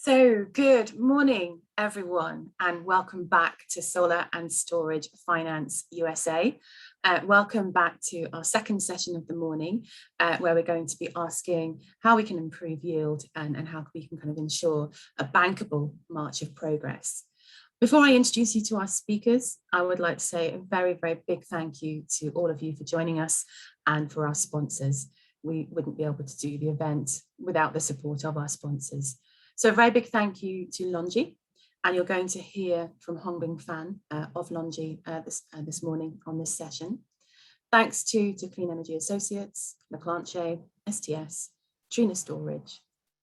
So good morning, everyone, and welcome back to Solar and Storage Finance USA. Welcome back to our second session of the morning, where we're going to be asking how we can improve yield and how we can kind of ensure a bankable march of progress. Before I introduce you to our speakers, I would like to say a very, very big thank you to all of you for joining us and for our sponsors. We wouldn't be able to do the event without the support of our sponsors. So a very big thank you to LONGi, and you're going to hear from Hongbin Fan of LONGi this morning on this session. Thanks to Clean Energy Associates, LeClanche, STS, Trina Storage,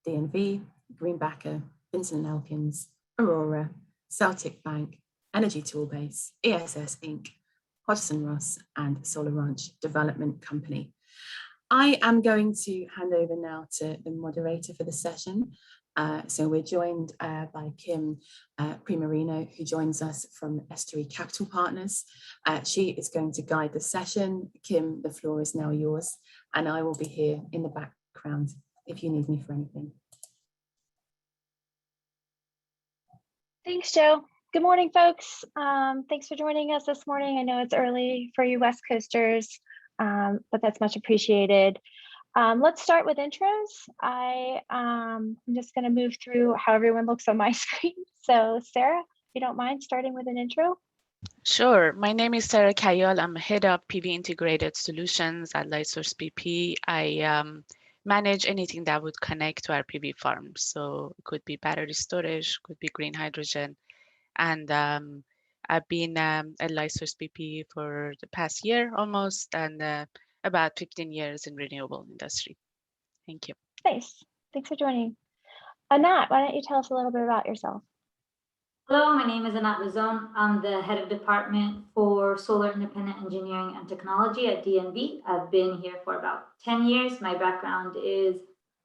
DNV, Greenbacker, Vincent & Elkins, Aurora, Celtic Bank, Energy Toolbase, ESS Inc., Hodgson Russ, and Solar Ranch Development Company. I am going to hand over now to the moderator for the session. So we're joined by Kim Primarino, who joins us from Estuary Capital Partners. She is going to guide the session. Kim, the floor is now yours, and I will be here in the background if you need me for anything. Thanks, Joe. Good morning, folks. Thanks for joining us this morning. I know it's early for you West Coasters, but that's much appreciated. Let's start with intros. I'm just going to move through how everyone looks on my screen. So Sarah, if you don't mind starting with an intro. Sure. My name is Sarah Kayol. I'm head of PV Integrated Solutions at Lightsource BP. I manage anything that would connect to our PV farms. So it could be battery storage, could be green hydrogen. And I've been at Lightsource BP for the past year almost, and about 15 years in renewable industry. Thank you. Nice. Thanks for joining. Anat, why don't you tell us a little bit about yourself? Hello, my name is Anat Razon. I'm the head of department for solar independent engineering and technology at DNV. I've been here for about 10 years. My background is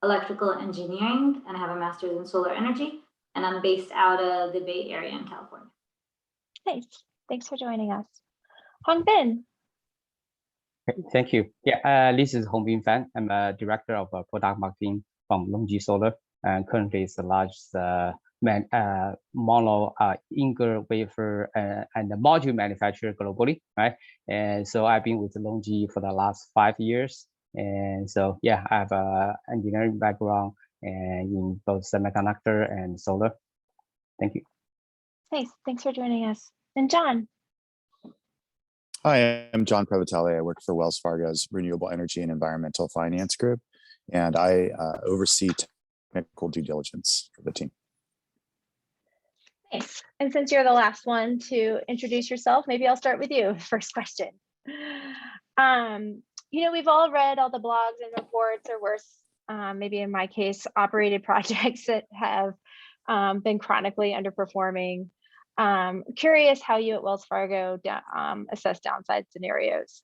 electrical engineering, and I have a master's in solar energy, and I'm based out of the Bay Area in California. Nice. Thanks for joining us. Hongbin. Thank you. Yeah, this is Hongbin Fan. I'm a director of product marketing from LONGi Solar, and currently it's the largest mono ingot wafer and the module manufacturer globally, right? And so I've been with LONGi for the last 5 years, and so yeah, I have an engineering background and in both semiconductor and solar. Thank you. Nice. Thanks for joining us. And John. Hi, I'm John Prevatelli. I work for Wells Fargo's Renewable Energy and Environmental Finance Group, and I oversee technical due diligence for the team. Nice. And since you're the last one to introduce yourself, maybe I'll start with you. First question. You know, we've all read all the blogs and reports, or worse, maybe in my case, operated projects that have been chronically underperforming. Curious how you at Wells Fargo assess downside scenarios.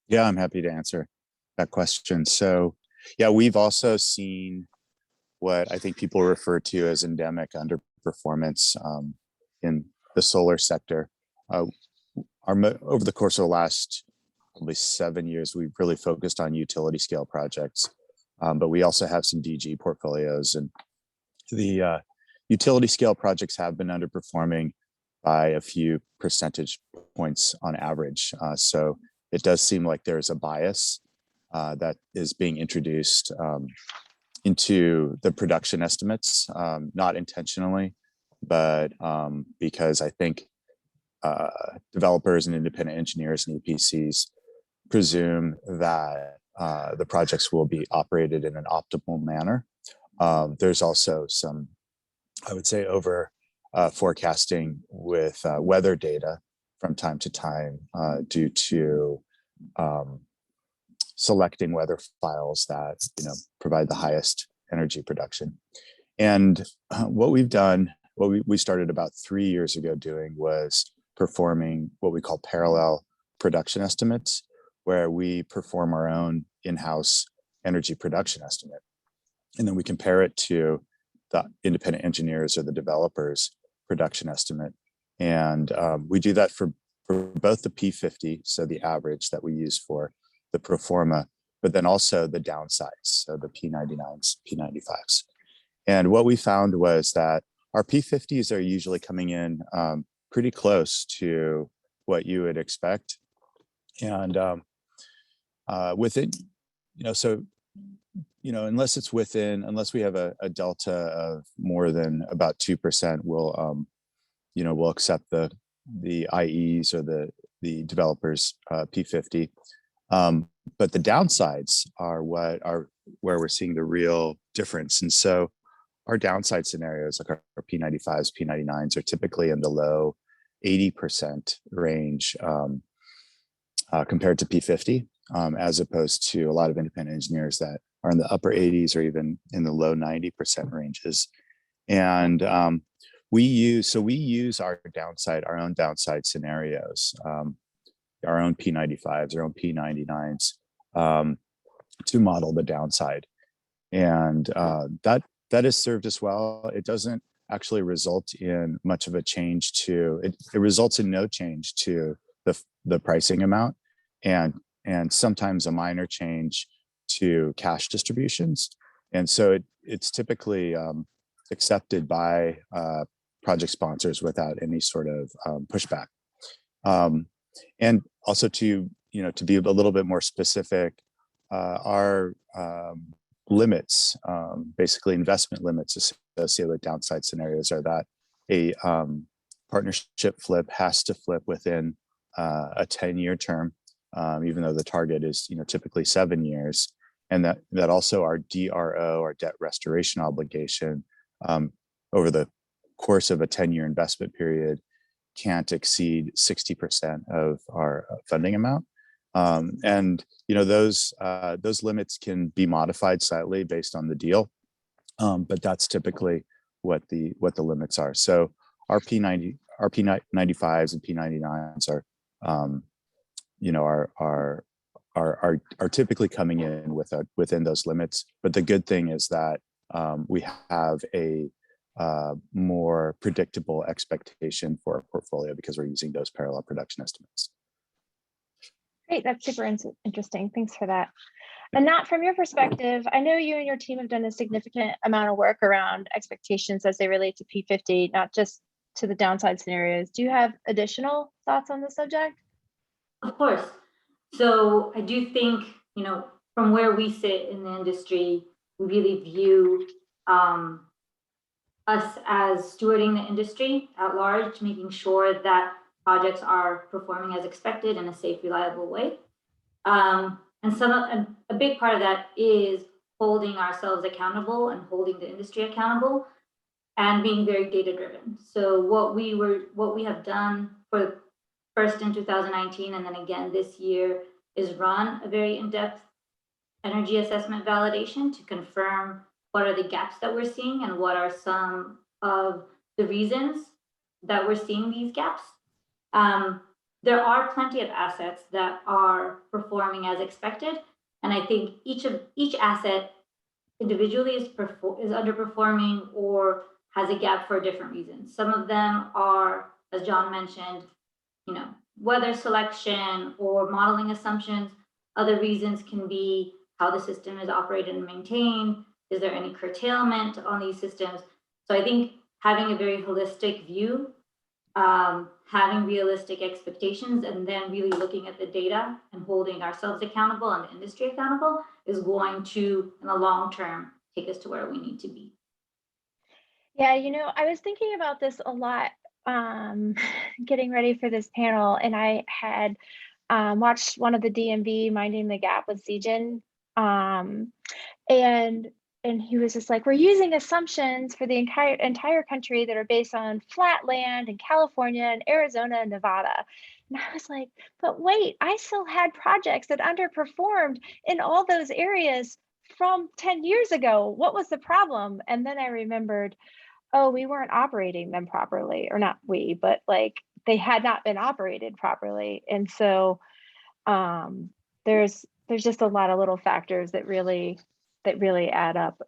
Yeah, I'm happy to answer that question. So yeah, we've also seen what I think people refer to as endemic underperformance in the solar sector. Over the course of the last probably 7 years, we've really focused on utility scale projects, but we also have some DG portfolios, and the utility scale projects have been underperforming by a few percentage points on average. So it does seem like there's a bias that is being introduced into the production estimates, not intentionally, but because I think developers and independent engineers and EPCs presume that the projects will be operated in an optimal manner. There's also some, I would say, over forecasting with weather data from time to time due to selecting weather files that provide the highest energy production. And what we've done, what we started about 3 years ago doing, was performing what we call parallel production estimates, where we perform our own in-house energy production estimate, and then we compare it to the independent engineers or the developers' production estimate. And we do that for both the P50, so the average that we use for the pro forma, but then also the downsides, so the P99s, P95s. And what we found was that our P50s are usually coming in pretty close to what you would expect. And within, so, unless we have a delta of more than about 2%, we'll accept the IEs or the developers P50. But the downsides are where we're seeing the real difference. And so our downside scenarios, like our P95s, P99s, are typically in the low 80% range compared to P50, as opposed to a lot of independent engineers that are in the upper 80s or even in the low 90% ranges. And we use our own downside scenarios, our own P95s, our own P99s, to model the downside. And that has served us well. It doesn't actually result in much of a change it results in no change to the pricing amount, and sometimes a minor change to cash distributions. And so it's typically accepted by project sponsors without any sort of pushback. And also to be a little bit more specific, our limits, basically investment limits associated with downside scenarios, are that a partnership flip has to flip within a 10-year term, even though the target is typically 7 years, and that also our DRO, our debt restoration obligation, over the course of a 10-year investment period can't exceed 60% of our funding amount. And those limits can be modified slightly based on the deal, but that's typically what the limits are. So our P95s and P99s are typically coming in within those limits. But the good thing is that we have a more predictable expectation for our portfolio because we're using those parallel production estimates. Great, that's super interesting. Thanks for that. And Nat, from your perspective, I know you and your team have done a significant amount of work around expectations as they relate to P50, not just to the downside scenarios. Do you have additional thoughts on the subject? Of course. So I do think, from where we sit in the industry, we really view us as stewarding the industry at large, making sure that projects are performing as expected in a safe, reliable way. And a big part of that is holding ourselves accountable and holding the industry accountable and being very data driven. So what we have done for first in 2019 and then again this year is run a very in-depth energy assessment validation to confirm what are the gaps that we're seeing and what are some of the reasons that we're seeing these gaps. There are plenty of assets that are performing as expected, and I think each asset individually is underperforming or has a gap for different reasons. Some of them are, as John mentioned, weather selection or modeling assumptions. Other reasons can be how the system is operated and maintained. Is there any curtailment on these systems? So I think having a very holistic view, having realistic expectations, and then really looking at the data and holding ourselves accountable and the industry accountable is going to, in the long term, take us to where we need to be. Yeah, I was thinking about this a lot getting ready for this panel, and I had watched one of the DMV Minding the Gap with Zijin, and he was just like, we're using assumptions for the entire country that are based on flat land in California and Arizona and Nevada. And I was like, but wait, I still had projects that underperformed in all those areas from 10 years ago. What was the problem? And then I remembered, oh, we weren't operating them properly, or not we, but like they had not been operated properly. And so there's just a lot of little factors that really add up,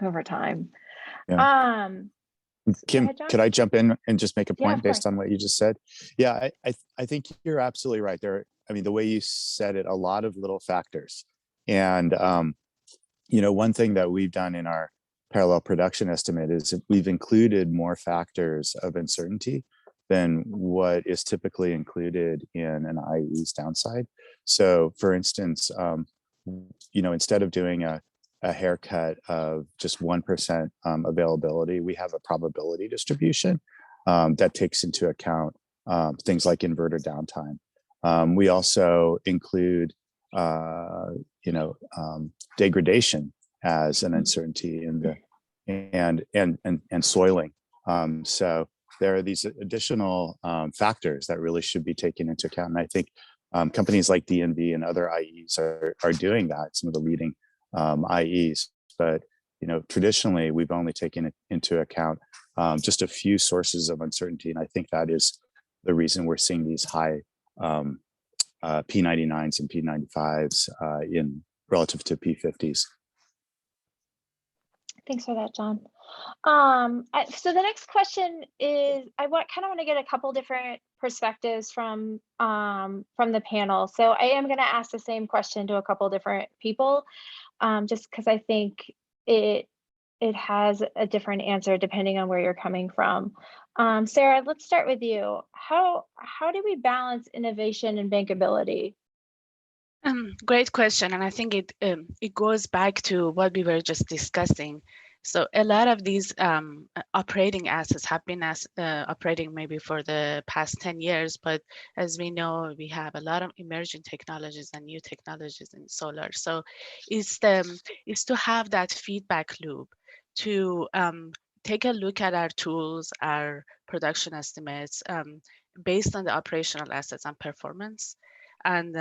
over time. Yeah. Kim, ahead, could I jump in and just make a point based course. on what you just said? Yeah, I think you're absolutely right there. I mean, the way you said it, a lot of little factors. And one thing that we've done in our parallel production estimate is we've included more factors of uncertainty than what is typically included in an IE's downside. So for instance, instead of doing a haircut of just 1% availability, we have a probability distribution that takes into account things like inverter downtime. We also include, degradation as an uncertainty in the and soiling. So there are these additional factors that really should be taken into account, and I think companies like DNV and other IEs are doing that. Some of the leading IEs, but traditionally we've only taken into account just a few sources of uncertainty, and I think that is the reason we're seeing these high P99s and P95s in relative to P50s. Thanks for that, John. So the next question is, I want to get a couple different perspectives from the panel. So I am going to ask the same question to a couple different people, just because I think it has a different answer depending on where you're coming from. Sarah, let's start with you. How do we balance innovation and bankability? Great question, and I think it goes back to what we were just discussing. So a lot of these operating assets have been operating maybe for the past 10 years, but as we know, we have a lot of emerging technologies and new technologies in solar. So it's to have that feedback loop to take a look at our tools, our production estimates based on the operational assets and performance, and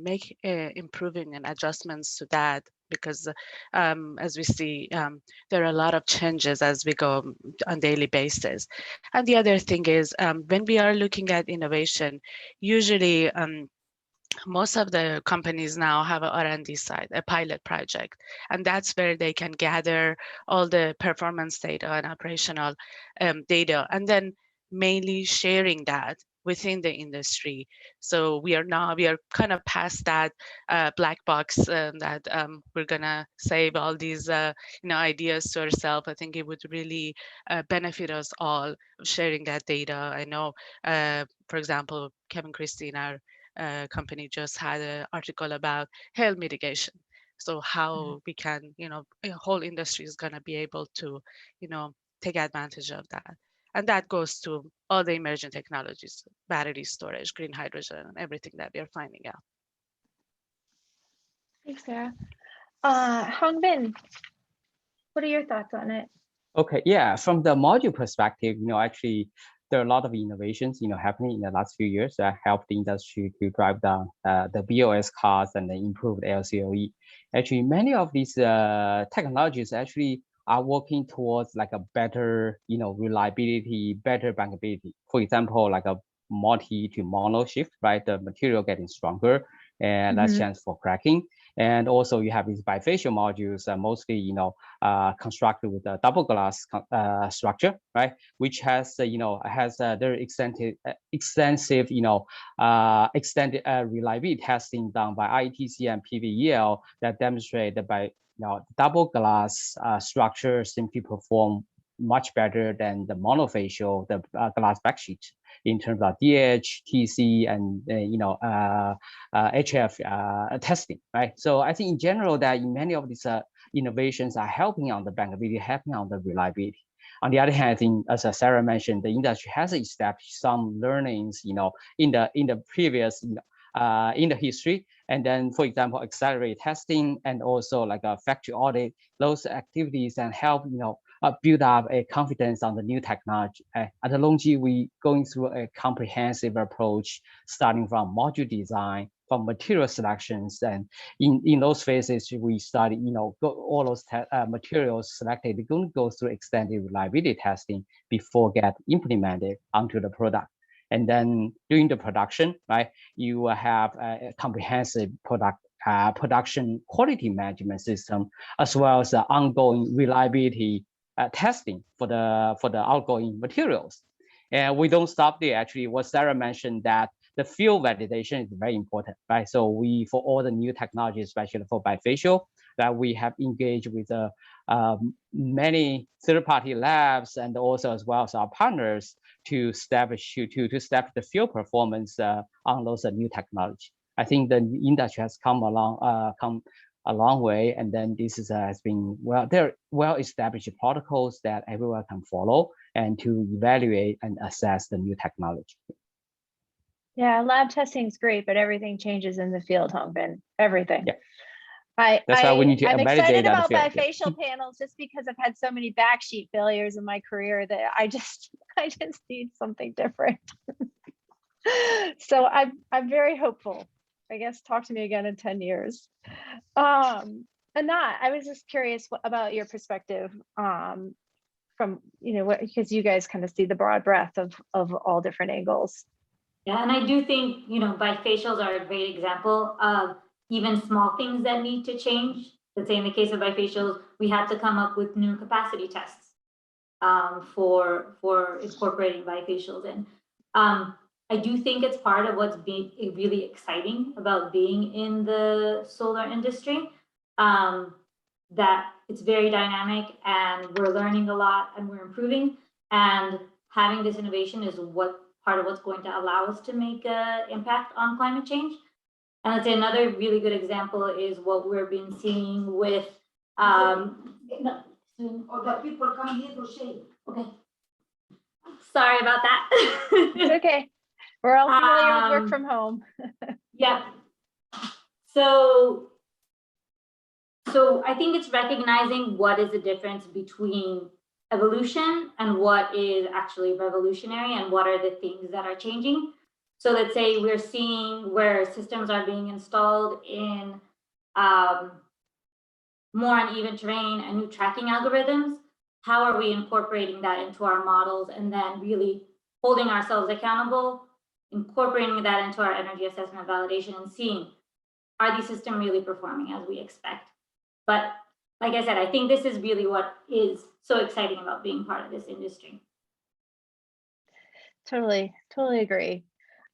make improving and adjustments to that, because as we see, there are a lot of changes as we go on daily basis. And the other thing is, when we are looking at innovation, usually most of the companies now have an R&D side, a pilot project, and that's where they can gather all the performance data and operational data, and then mainly sharing that within the industry. So we are kind of past that black box that we're gonna save all these ideas to ourselves. I think it would really benefit us all sharing that data. I know, for example, Kevin Christine, our company, just had an article about hail mitigation. So how we can, a whole industry is gonna be able to, take advantage of that. And that goes to all the emerging technologies, battery storage, green hydrogen, and everything that we are finding out. Thanks, Sarah. Hongbin, what are your thoughts on it? Okay, yeah, from the module perspective, actually, there are a lot of innovations, happening in the last few years that help the industry to drive down the BOS costs and improve the LCOE. Actually, many of these technologies actually are working towards like a better, reliability, better bankability. For example, like a multi to mono shift, right? The material getting stronger and less chance for cracking. And also you have these bifacial modules, mostly, constructed with a double glass structure, right? Which has, very extensive, extended reliability testing done by IETC and PVEL that demonstrate that by double glass structure simply perform much better than the monofacial, the glass backsheet in terms of DH, TC, and HF testing, right? So I think in general that many of these innovations are helping on the bankability, helping on the reliability. On the other hand, I think, as Sarah mentioned, the industry has established some learnings, in the previous, in the history, and then, for example, accelerated testing and also like a factory audit, those activities and help, build up a confidence on the new technology. At the LONGi, we going through a comprehensive approach, starting from module design, from material selections, and in those phases, we study, all those materials selected. They're going to go through extended reliability testing before get implemented onto the product. And then during the production, right, you will have a comprehensive production quality management system, as well as the ongoing reliability testing for the outgoing materials. And we don't stop there. Actually, what Sarah mentioned, that the field validation is very important, right? So for all the new technologies, especially for bifacial, that we have engaged with many third-party labs and also as well as our partners to establish the field performance on those new technology. I think the industry has come a long way, and then this has been there well-established protocols that everyone can follow and to evaluate and assess the new technology. Yeah, lab testing is great, but everything changes in the field, Hongbin. Everything. Yeah. That's why we need to I'm excited about field. bifacial panels just because I've had so many backsheet failures in my career that I just need something different. So I'm very hopeful. I guess talk to me again in 10 years. Anat, I was just curious about your perspective from, because you guys kind of see the broad breadth of all different angles. Yeah, and I do think, bifacials are a great example of even small things that need to change. Let's say in the case of bifacials, we had to come up with new capacity tests for incorporating bifacials in. I do think it's part of what's been really exciting about being in the solar industry, that it's very dynamic and we're learning a lot and we're improving, and having this innovation is part of what's going to allow us to make an impact on climate change. And I'd say another really good example is what we've been seeing with people come here to shade. Okay. Sorry about that. It's okay. We're all familiar with work from home. Yeah. So I think it's recognizing what is the difference between evolution and what is actually revolutionary and what are the things that are changing. So let's say we're seeing where systems are being installed in more uneven terrain and new tracking algorithms. How are we incorporating that into our models and then really holding ourselves accountable, incorporating that into our energy assessment validation and seeing, are these systems really performing as we expect? But like I said, I think this is really what is so exciting about being part of this industry. Totally agree.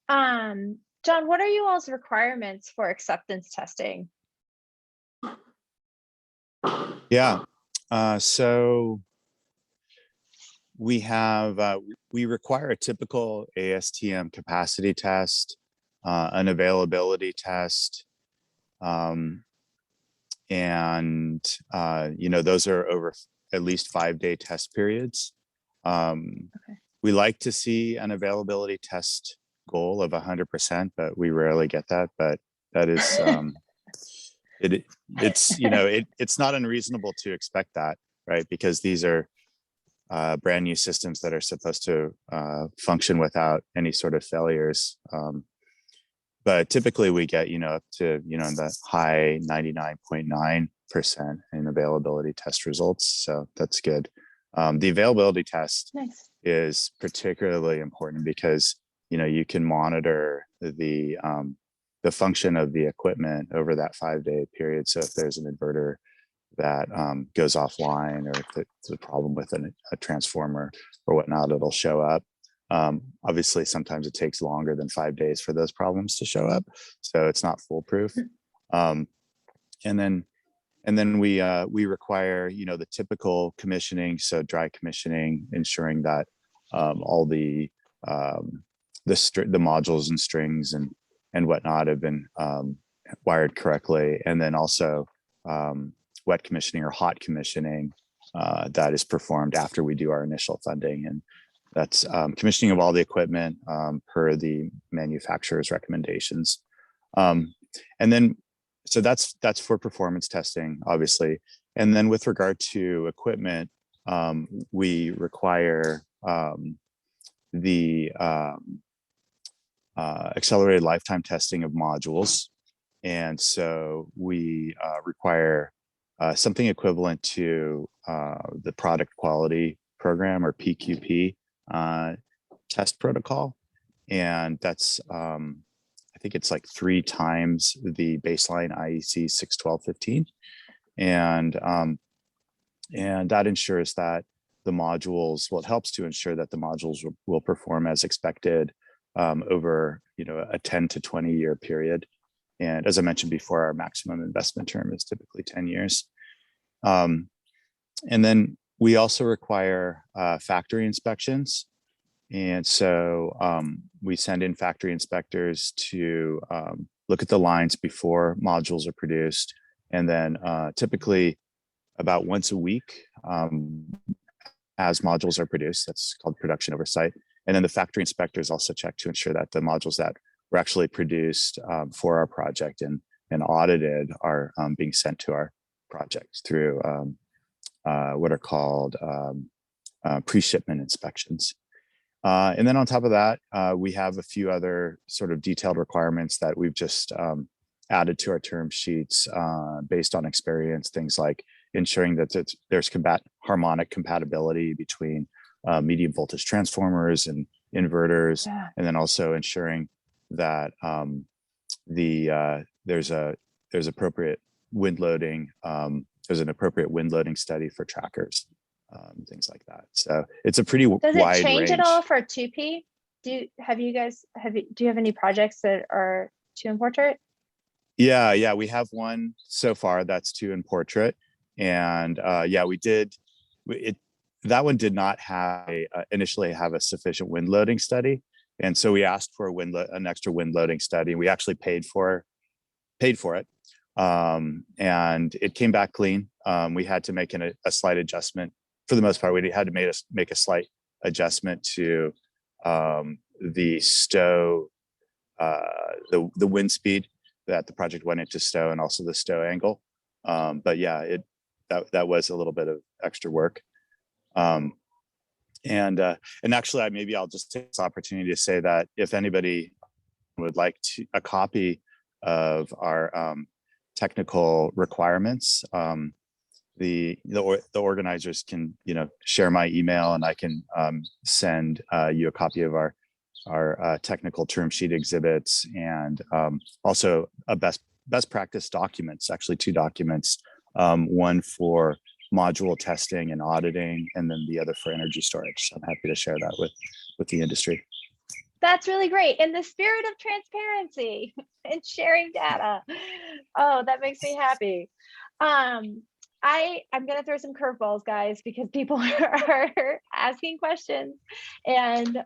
John, what are you all's requirements for acceptance testing? Yeah, so we have, we require a typical ASTM capacity test, an availability test, and those are over at least 5-day test periods. Okay. We like to see an availability test goal of 100%, but we rarely get that. But that is, it's not unreasonable to expect that, right? Because these are brand new systems that are supposed to function without any sort of failures. But typically we get, up to, in the high 99.9% in availability test results. So that's good. The availability test is particularly important because, you can monitor the function of the equipment over that 5-day period. So if there's an inverter that goes offline, or if it's a problem with a transformer or whatnot, it'll show up. Obviously, sometimes it takes longer than 5 days for those problems to show up, so it's not foolproof. And then we require, the typical commissioning, so dry commissioning, ensuring that all the modules and strings and whatnot have been wired correctly, and then also wet commissioning or hot commissioning that is performed after we do our initial funding, and that's commissioning of all the equipment per the manufacturer's recommendations. And then, so that's for performance testing, obviously. And then with regard to equipment, we require the accelerated lifetime testing of modules. And so we require something equivalent to the product quality program, or PQP test protocol. And that's, I think it's like 3 times the baseline IEC 61215. And that ensures that the modules, well, it helps to ensure that the modules will perform as expected over, a 10 to 20 year period. And as I mentioned before, our maximum investment term is typically 10 years. And then we also require factory inspections. And so we send in factory inspectors to look at the lines before modules are produced. And then typically about once a week as modules are produced. That's called production oversight. And then the factory inspectors also check to ensure that the modules that were actually produced for our project and audited are being sent to our project through what are called pre-shipment inspections. And then on top of that, we have a few other sort of detailed requirements that we've just added to our term sheets based on experience, things like ensuring that there's harmonic compatibility between medium voltage transformers and inverters, and then also ensuring that there's appropriate wind loading. There's an appropriate wind loading study for trackers, things like that. So it's a pretty wide range. Does it change at all for 2P? Do you have any projects that are 2 in portrait? Yeah, we have one so far that's 2 in portrait, and yeah, we did. That one did not initially have a sufficient wind loading study, and so we asked for an extra wind loading study. We actually paid for it, and it came back clean. We had to make a slight adjustment. For the most part, we had to make a slight adjustment to the stow, the wind speed that the project went into stow, and also the stow angle. But yeah, that was a little bit of extra work. And actually, maybe I'll just take this opportunity to say that if anybody would like a copy of our technical requirements, the organizers can share my email, and I can send you a copy of our technical term sheet exhibits, and also a best practice documents, actually 2 documents, one for module testing and auditing, and then the other for energy storage. So I'm happy to share that with the industry. That's really great. In the spirit of transparency and sharing data. Oh, that makes me happy. I'm going to throw some curveballs, guys, because people are asking questions, and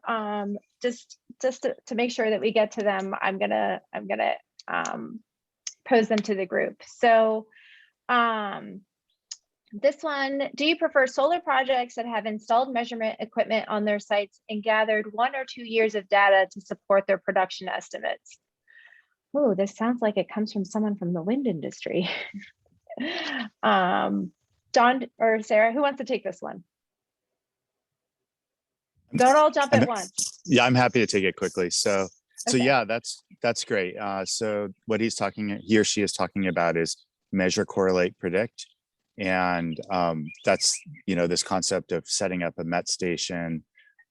just to make sure that we get to them, I'm gonna pose them to the group. So this one: do you prefer solar projects that have installed measurement equipment on their sites and gathered 1 or 2 years of data to support their production estimates? Oh, this sounds like it comes from someone from the wind industry. Don or Sarah, who wants to take this one? Don't all jump at once. Yeah, I'm happy to take it quickly. So Okay. yeah, that's great. So what he or she is talking about is measure, correlate, predict. And that's, this concept of setting up a MET station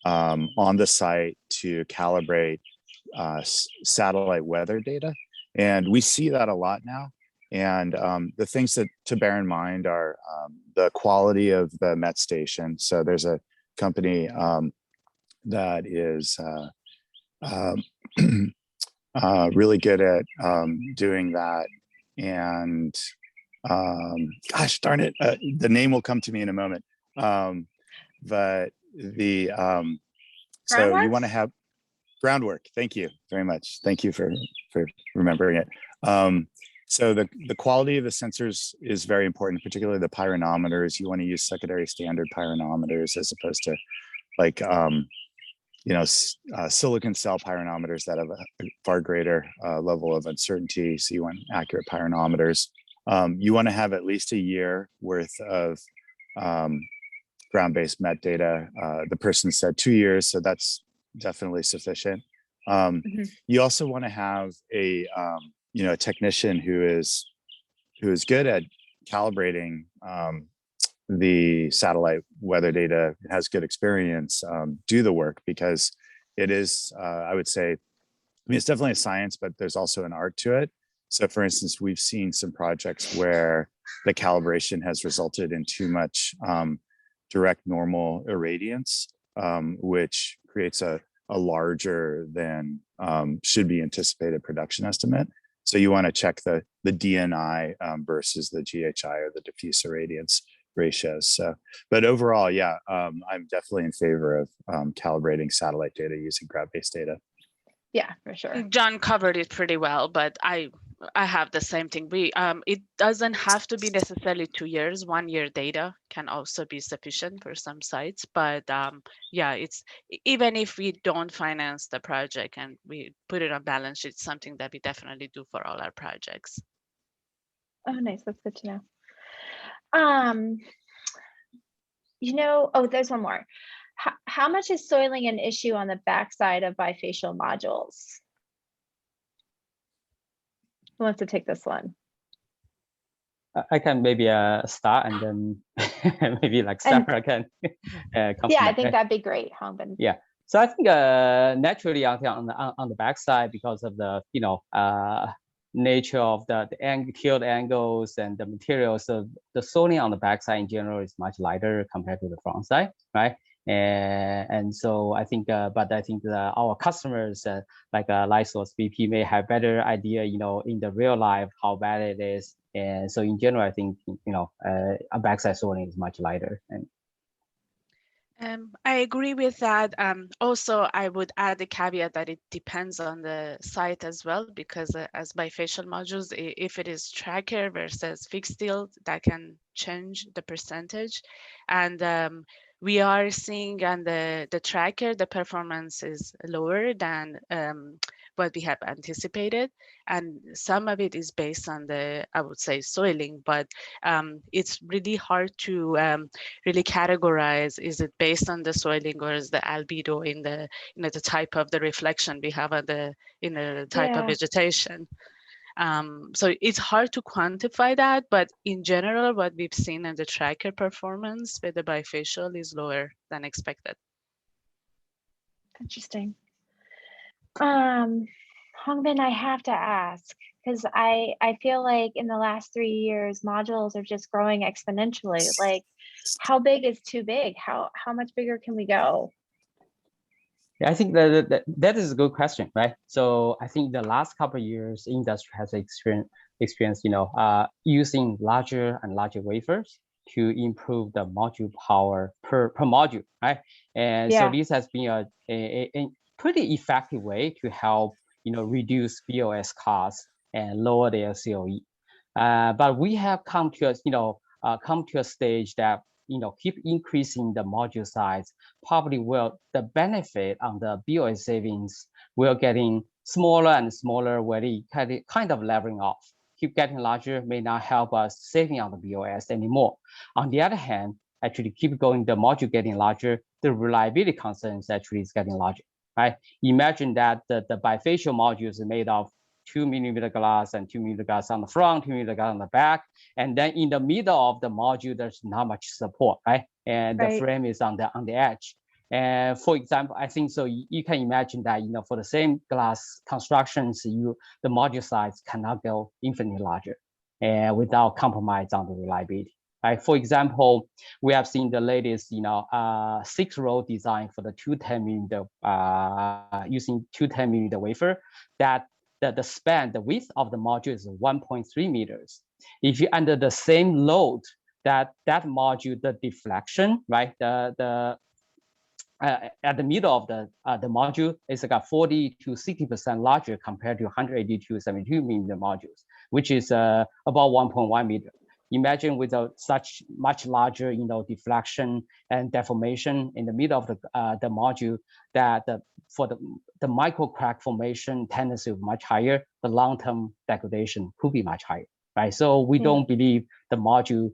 on the site to calibrate satellite weather data. And we see that a lot now. And the things to bear in mind are the quality of the MET station. So there's a company that is really good at doing that. And gosh darn it, the name will come to me in a moment. But the so you want to have groundwork. Thank you very much. Thank you for remembering it. So the quality of the sensors is very important, particularly the pyranometers. You want to use secondary standard pyranometers as opposed to like silicon cell pyranometers that have a far greater level of uncertainty. So you want accurate pyranometers. You want to have at least a year worth of ground-based MET data. The person said 2 years, so that's definitely sufficient. You also want to have a technician who is good at calibrating the satellite weather data, has good experience, do the work, because it is, I would say, it's definitely a science, but there's also an art to it. So for instance, we've seen some projects where the calibration has resulted in too much direct normal irradiance, which creates a larger than should be anticipated production estimate. So you want to check the DNI versus the GHI or the diffuse irradiance ratios. So, but overall, yeah, I'm definitely in favor of calibrating satellite data using ground-based data. Yeah, for sure. John covered it pretty well, but I have the same thing. It doesn't have to be necessarily 2 years. 1 year data can also be sufficient for some sites. But yeah, it's even if we don't finance the project and we put it on balance sheet, something that we definitely do for all our projects. Oh, nice. That's good to know. You know, oh, there's one more. How much is soiling an issue on the backside of bifacial modules? Who wants to take this one? I can maybe start, and then maybe like Sarah can Yeah, I think that'd be great, Hongbin. Yeah. So I think naturally on the backside, because of the nature of the tilt angles and the materials, so the soiling on the backside in general is much lighter compared to the front side, right? And so I think, but I think our customers like light source BP may have better idea, in the real life how bad it is. And so in general, I think a backside soiling is much lighter. And I agree with that. Also, I would add the caveat that it depends on the site as well, because as bifacial modules, if it is tracker versus fixed tilt, that can change the percentage. And we are seeing on the tracker, the performance is lower than what we have anticipated. And some of it is based on I would say, soiling, but it's really hard to really categorize, is it based on the soiling or is the albedo in the the type of the reflection we have on the type of vegetation. So it's hard to quantify that, but in general, what we've seen in the tracker performance with the bifacial is lower than expected. Interesting. Hongbin, I have to ask, because I feel like in the last 3 years, modules are just growing exponentially. Like, how big is too big? How much bigger can we go? Yeah, I think that is a good question, right? So I think the last couple of years, industry has experienced using larger and larger wafers to improve the module power per module, right? And so this has been a pretty effective way to help reduce BOS costs and lower the LCOE. But we have come to a stage that keep increasing the module size, probably the benefit on the BOS savings will getting smaller and smaller, where they kind of leveling off. Keep getting larger may not help us saving on the BOS anymore. On the other hand, actually keep going, the module getting larger, the reliability concerns actually is getting larger, right? Imagine that the bifacial modules are made of 2 millimeter glass and 2 millimeter glass on the front, 2 millimeter glass on the back. And then in the middle of the module, there's not much support, right? And the frame is on the edge. And for example, I think so you can imagine that, for the same glass constructions, the module size cannot go infinitely larger and without compromise on the reliability. Right? For example, we have seen the latest, 6-row design for the 210 millimeter, using 210 millimeter wafer, that the span, the width of the module is 1.3 meters. If you under the same load, that module, the deflection, right, at the middle of the module is like 40 to 60% larger compared to 182, 72 millimeter modules, which is about 1.1 meter. Imagine with such much larger, deflection and deformation in the middle of the module, that for the micro crack formation tendency is much higher, the long-term degradation could be much higher, right? So we don't believe the module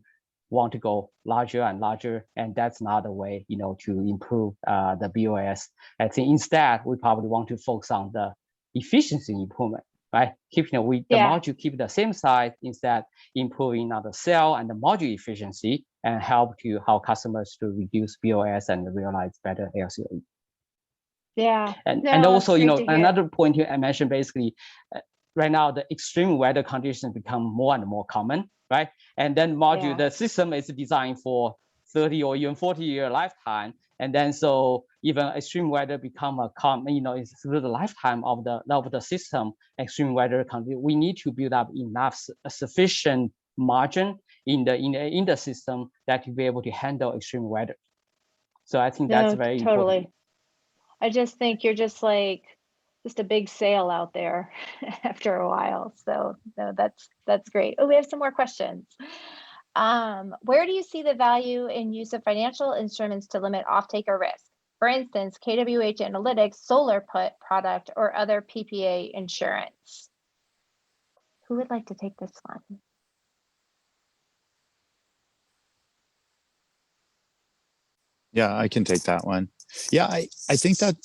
want to go larger and larger, and that's not the way, to improve the BOS. I think instead we probably want to focus on the efficiency improvement, right? The module keep the same size, instead improving on the cell and the module efficiency, and help customers to reduce BOS and realize better LCOE. Yeah. And also, another point here I mentioned, basically, right now the extreme weather conditions become more and more common, right? And then the system is designed for 30 or even 40-year lifetime. And then so even extreme weather become a it's through the lifetime of the system, extreme weather we need to build up enough sufficient margin in the system that to be able to handle extreme weather. So I think that's very totally important. I just think you're just like a big sail out there after a while. So no, that's great. Oh, we have some more questions. Where do you see the value in use of financial instruments to limit off-taker risk? For instance, KWH Analytics, solar put product, or other PPA insurance? Who would like to take this one? Yeah, I can take that one. Yeah, I think that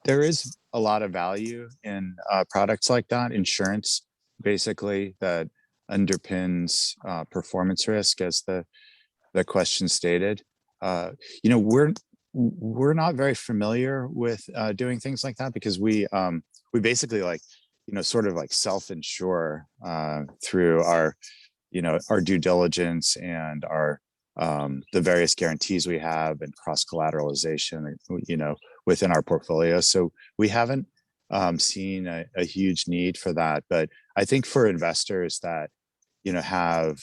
there is a lot of value in products like that, insurance, basically, that underpins performance risk, as the question stated. We're not very familiar with doing things like that, because we basically sort of like self-insure through our due diligence and our the various guarantees we have and cross collateralization, within our portfolio. So we haven't seen a huge need for that. But I think for investors that have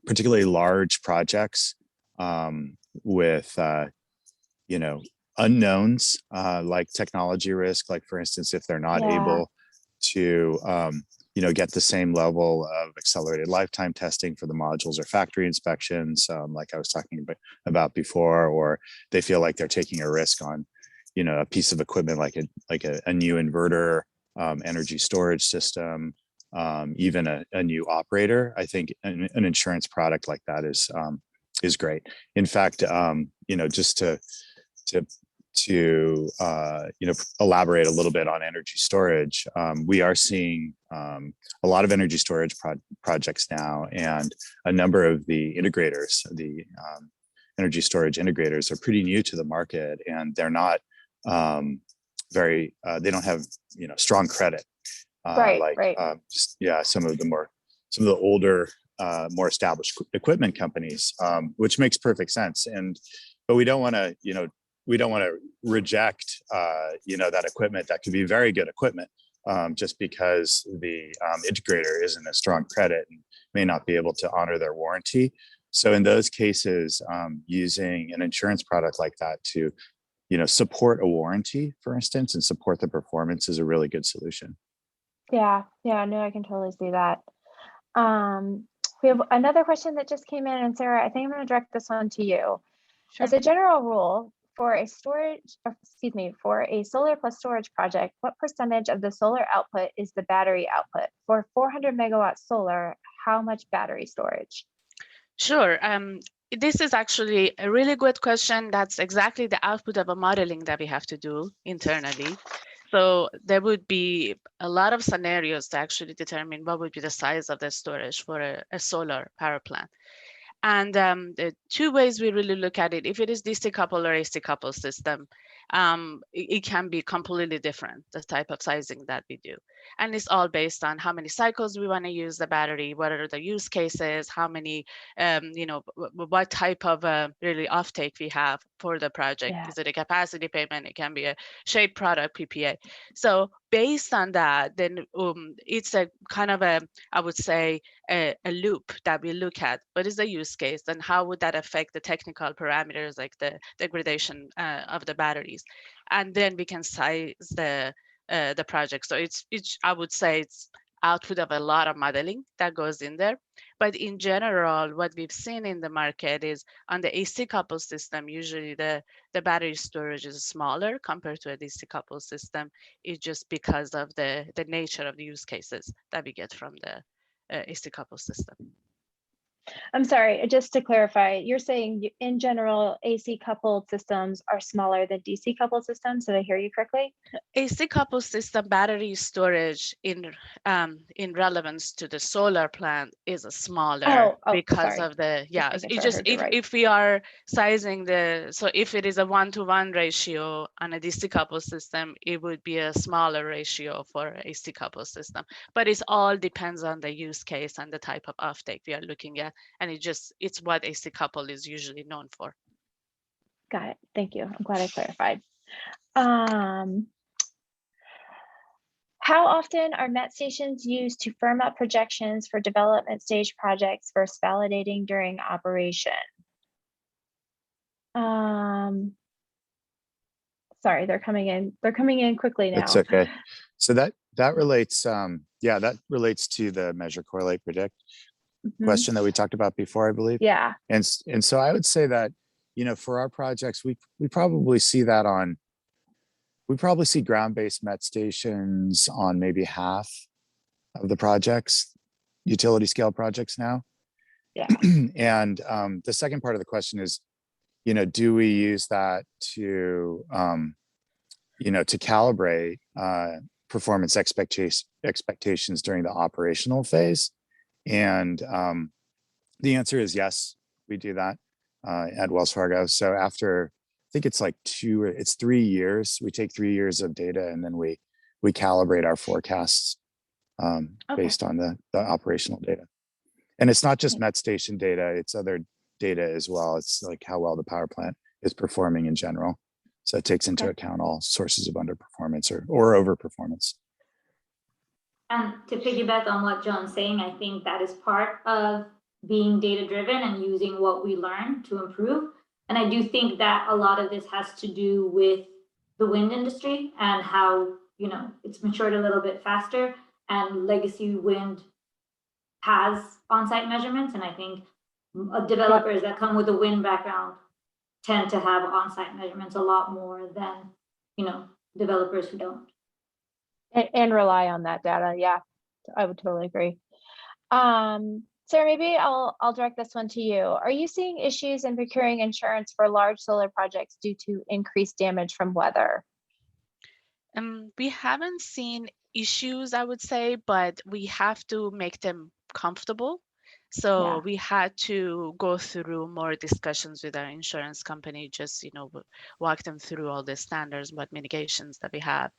particularly large projects with unknowns, like technology risk, like for instance, if they're not able to get the same level of accelerated lifetime testing for the modules or factory inspections, like I was talking about before, or they feel like they're taking a risk on a piece of equipment like a new inverter, energy storage system, even a new operator. I think an insurance product like that is great. In fact, just to elaborate a little bit on energy storage, we are seeing a lot of energy storage projects now, and a number of the integrators, the energy storage integrators, are pretty new to the market, and they're not they don't have strong credit, some of the older more established equipment companies, which makes perfect sense. But we don't want to reject that equipment that could be very good equipment, just because the integrator isn't a strong credit and may not be able to honor their warranty. So in those cases, using an insurance product like that to support a warranty, for instance, and support the performance is a really good solution. No, I can totally see that. We have another question that just came in, and Sarah, I think I'm going to direct this one to you. Sure. As a general rule, for a solar plus storage project, what percentage of the solar output is the battery output? For 400 megawatt solar, how much battery storage? Sure. This is actually a really good question. That's exactly the output of a modeling that we have to do internally. So there would be a lot of scenarios to actually determine what would be the size of the storage for a solar power plant. And the two ways we really look at it, if it is DC coupled or AC coupled system, it can be completely different, the type of sizing that we do. And it's all based on how many cycles we want to use the battery, what are the use cases, how many, what type of really offtake we have for the project. Is it a capacity payment? It can be a shape product PPA. So based on that, then it's a kind of I would say, a loop that we look at. What is the use case, and how would that affect the technical parameters, like the degradation of the batteries? And then we can size the project. So it's I would say it's output of a lot of modeling that goes in there. But in general, what we've seen in the market is on the AC coupled system, usually the battery storage is smaller compared to a DC coupled system. It's just because of the nature of the use cases that we get from the AC coupled system. I'm sorry, just to clarify, you're saying in general, AC coupled systems are smaller than DC coupled systems. Did I hear you correctly? AC coupled system battery storage in relevance to the solar plant is a smaller because of the, if we are sizing so if it is a 1-to-1 ratio on a DC coupled system, it would be a smaller ratio for AC coupled system. But it all depends on the use case and the type of offtake we are looking at. And it's what AC coupled is usually known for. Got it. Thank you. I'm glad I clarified. How often are MET stations used to firm up projections for development stage projects versus validating during operation? Sorry, they're coming in. They're coming in quickly now. It's okay. So that relates, yeah, that relates to the measure, correlate, predict question that we talked about before, I believe. Yeah. And so I would say that, you know, for our projects, we probably see that on, we probably see ground-based MET stations on maybe half of the projects, utility scale projects now. Yeah. And the second part of the question is, you know, do we use that to, you know, to calibrate performance expectations during the operational phase? And the answer is yes, we do that at Wells Fargo. So after, I think it's like 3 years, we take 3 years of data and then we calibrate our forecasts based on the operational data. And it's not just MET station data, it's other data as well. It's like how well the power plant is performing in general. So it takes into account all sources of underperformance or overperformance. And to piggyback on what John's saying, I think that is part of being data driven and using what we learn to improve. And I do think that a lot of this has to do with the wind industry and how, you know, it's matured a little bit faster, and legacy wind has on-site measurements. And I think developers that come with a wind background tend to have on-site measurements a lot more than, you know, developers who don't. And rely on that data. Yeah, I would totally agree. Sarah, maybe I'll direct this one to you. Are you seeing issues in procuring insurance for large solar projects due to increased damage from weather? We haven't seen issues, I would say, but we have to make them comfortable. So we had to go through more discussions with our insurance company, just, you know, walk them through all the standards, but mitigations that we have.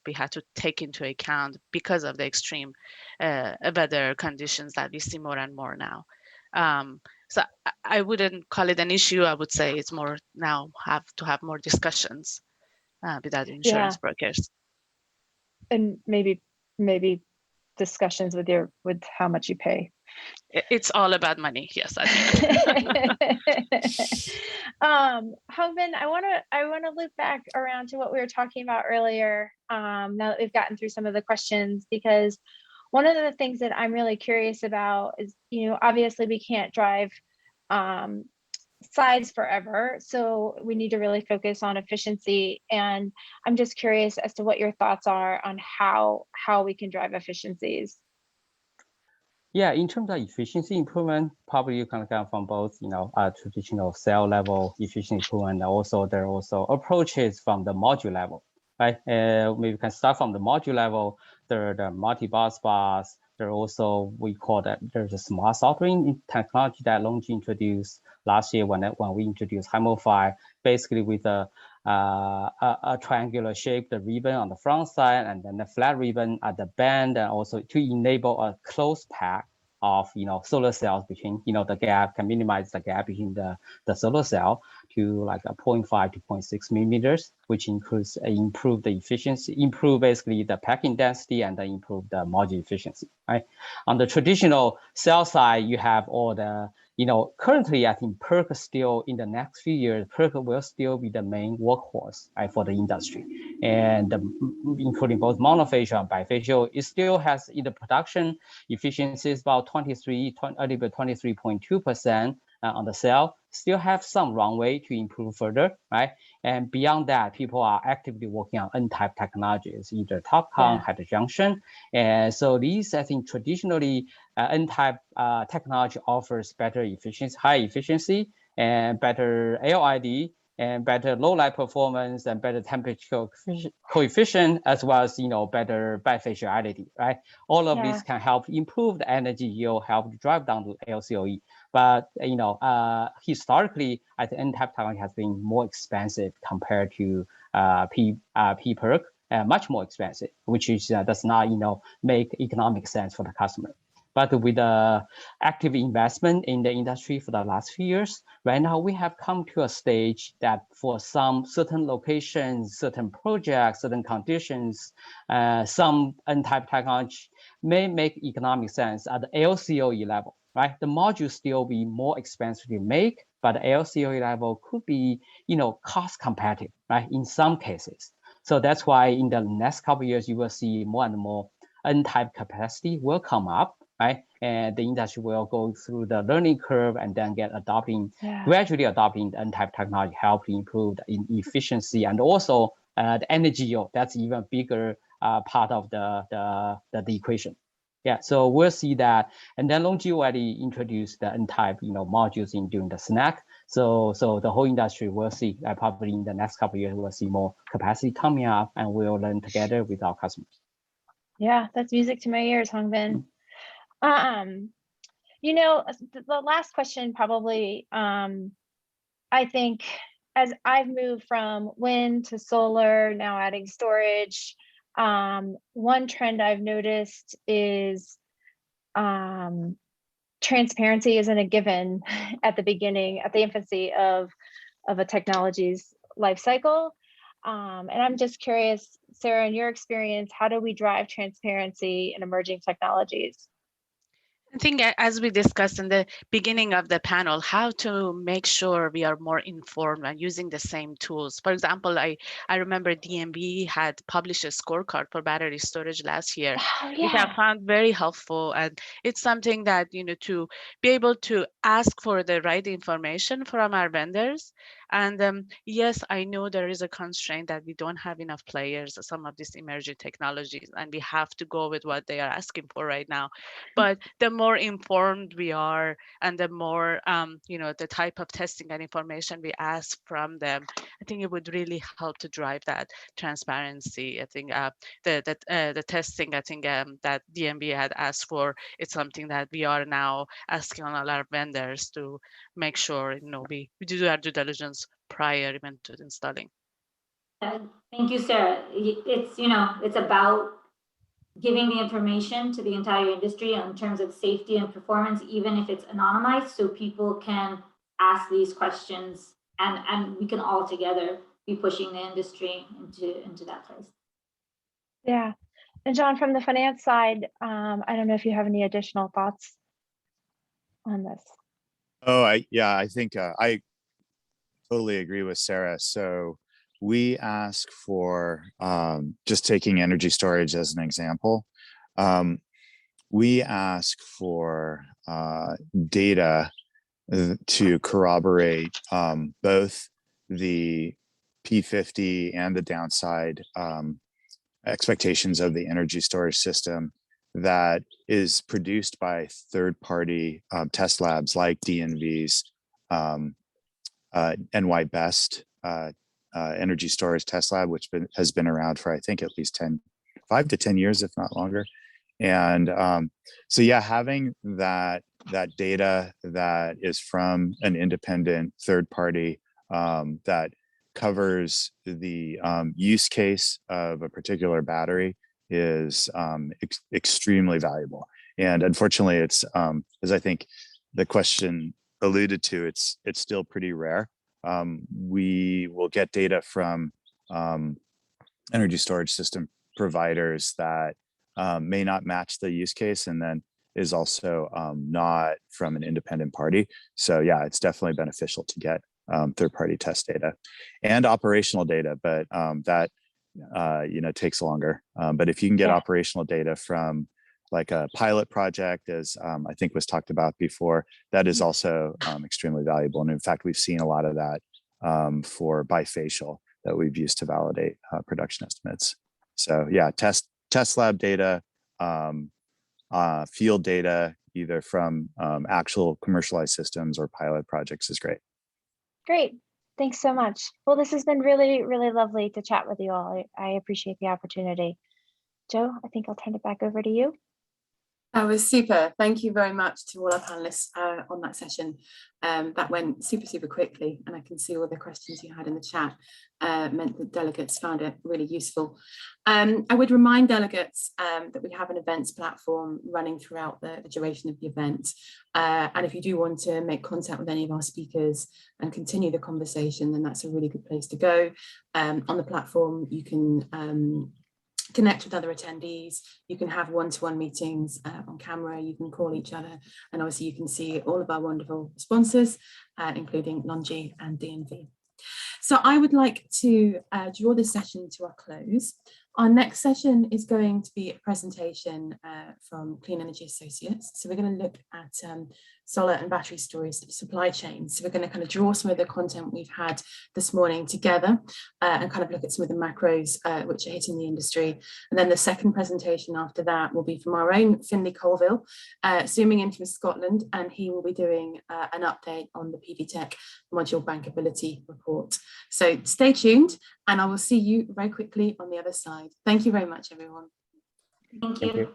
We had to take into account because of the extreme weather conditions that we see more and more now. So I wouldn't call it an issue. I would say it's more now have to have more discussions with our insurance brokers. And maybe discussions with how much you pay. It's all about money. Yes, I think. Hongmin, I want to loop back around to what we were talking about earlier. Now that we've gotten through some of the questions, because one of the things that I'm really curious about is, you know, obviously we can't drive size forever, so we need to really focus on efficiency. And I'm just curious as to what your thoughts are on how we can drive efficiencies. Yeah, in terms of efficiency improvement, probably you can come from both, you know, traditional cell level efficiency improvement, and also there are also approaches from the module level, right? Maybe we can start from the module level. There are the multi-bus bus. There are also, we call that, there's a smart soldering technology that LONGi introduced last year when we introduced HYMO-5, basically with a triangular shaped ribbon on the front side and then a flat ribbon at the band, and also to enable a close pack of, you know, solar cells between, you know, the gap, can minimize the gap between the solar cell to like a 0.5 to 0.6 millimeters, which includes improve the efficiency, improve basically the packing density, and then improve the module efficiency, right? On the traditional cell side, you have all the, you know, currently I think PERC still, in the next few years, PERC will still be the main workhorse, right, for the industry. And including both monofacial and bifacial, it still has in the production efficiencies about 23.2% on the cell, still have some runway to improve further, right? And beyond that, people are actively working on N-type technologies, either TOPCon, heterojunction. And so these, I think, traditionally N-type technology offers better efficiency, high efficiency, and better LID, and better low light performance, and better temperature coefficient, as well as, you know, better bifaciality, right? All of these can help improve the energy yield, help drive down the LCOE. But, you know, historically, I think N-type technology has been more expensive compared to PERC, much more expensive, which is does not, you know, make economic sense for the customer. But with the active investment in the industry for the last few years, right now we have come to a stage that for some certain locations, certain projects, certain conditions, some N-type technology may make economic sense at the LCOE level, right? The module still be more expensive to make, but the LCOE level could be, cost competitive, right? In some cases. So that's why in the next couple of years, you will see more and more N-type capacity will come up, right? And the industry will go through the learning curve and then get gradually adopting the N-type technology, help improve the efficiency and also the energy yield. That's even bigger part of the equation. Yeah, so we'll see that. And then LONGi already introduced the N-type, modules during the snack. So the whole industry will see probably in the next couple of years, we'll see more capacity coming up and we'll learn together with our customers. Yeah, that's music to my ears, Hongbin. The last question probably, I think as I've moved from wind to solar, now adding storage, one trend I've noticed is transparency isn't a given at the beginning, at the infancy of a technology's life cycle. And I'm just curious, Sarah, in your experience, how do we drive transparency in emerging technologies? I think as we discussed in the beginning of the panel, how to make sure we are more informed and using the same tools. For example, I remember DNV had published a scorecard for battery storage last year, which I found very helpful. And it's something that, to be able to ask for the right information from our vendors. And yes, I know there is a constraint that we don't have enough players, some of these emerging technologies, and we have to go with what they are asking for right now. But the more informed we are and the more, the type of testing and information we ask from them, I think it would really help to drive that transparency. I think the testing, I think that DNV had asked for, it's something that we are now asking on all our vendors to make sure, we do our due diligence prior even to installing. Thank you, Sarah. It's about giving the information to the entire industry in terms of safety and performance, even if it's anonymized, so people can ask these questions and we can all together be pushing the industry into that place. Yeah. And John, from the finance side, I don't know if you have any additional thoughts on this. Oh, I think I totally agree with Sarah. So we ask for, just taking energy storage as an example, we ask for data to corroborate both the P50 and the downside expectations of the energy storage system that is produced by third-party test labs like DNV's NY Best energy storage test lab, which has been around for, I think, at least 5 to 10 years, if not longer. And so yeah, having that data that is from an independent third party that covers the use case of a particular battery is extremely valuable. And unfortunately, it's as I think the question alluded to, it's still pretty rare. We will get data from energy storage system providers that may not match the use case, and then is also not from an independent party. So yeah, it's definitely beneficial to get third-party test data and operational data, but that takes longer. But if you can get operational data from like a pilot project, as I think was talked about before, that is also extremely valuable. And in fact, we've seen a lot of that for bifacial that we've used to validate production estimates. So yeah, test lab data, field data, either from actual commercialized systems or pilot projects is great. Great. Thanks so much. Well, this has been really, really lovely to chat with you all. I appreciate the opportunity. Joe, I think I'll turn it back over to you. That was super. Thank you very much to all our panelists on that session. That went super quickly, and I can see all the questions you had in the chat meant that delegates found it really useful. I would remind delegates that we have an events platform running throughout the duration of the event. And if you do want to make contact with any of our speakers and continue the conversation, then that's a really good place to go. On the platform, you can connect with other attendees, you can have one-to-one meetings on camera, you can call each other, and obviously you can see all of our wonderful sponsors, including LONGi and DNV. So I would like to draw this session to a close. Our next session is going to be a presentation from Clean Energy Associates. So we're going to look at solar and battery storage supply chains. So we're going to kind of draw some of the content we've had this morning together and kind of look at some of the macros which are hitting the industry. And then the second presentation after that will be from our own Finlay Colville, zooming in from Scotland, and he will be doing an update on the PV Tech module bankability report. So stay tuned, and I will see you very quickly on the other side. Thank you very much, everyone. Thank you.